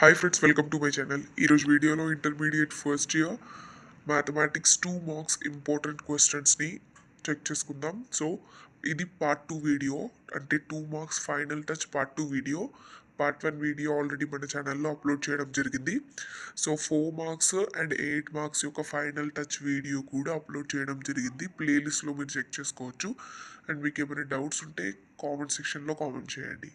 Hi friends, welcome to my channel. ఈరోజు వీడియోలో intermediate first year mathematics 2 marks important క్వశ్చన్స్ని check చేసుకుందాం. So ఇది పార్ట్ 2 వీడియో, అంటే 2 marks final touch part 2 video. Part 1 video already మన ఛానల్లో అప్లోడ్ చేయడం జరిగింది. సో 4 మార్క్స్ అండ్ 8 మార్క్స్ యొక్క ఫైనల్ టచ్ వీడియో కూడా అప్లోడ్ చేయడం జరిగింది. ప్లేలిస్ట్లో మీరు చెక్ చేసుకోవచ్చు. అండ్ మీకు ఏమైనా డౌట్స్ ఉంటే కామెంట్ సెక్షన్లో కామెంట్ చేయండి.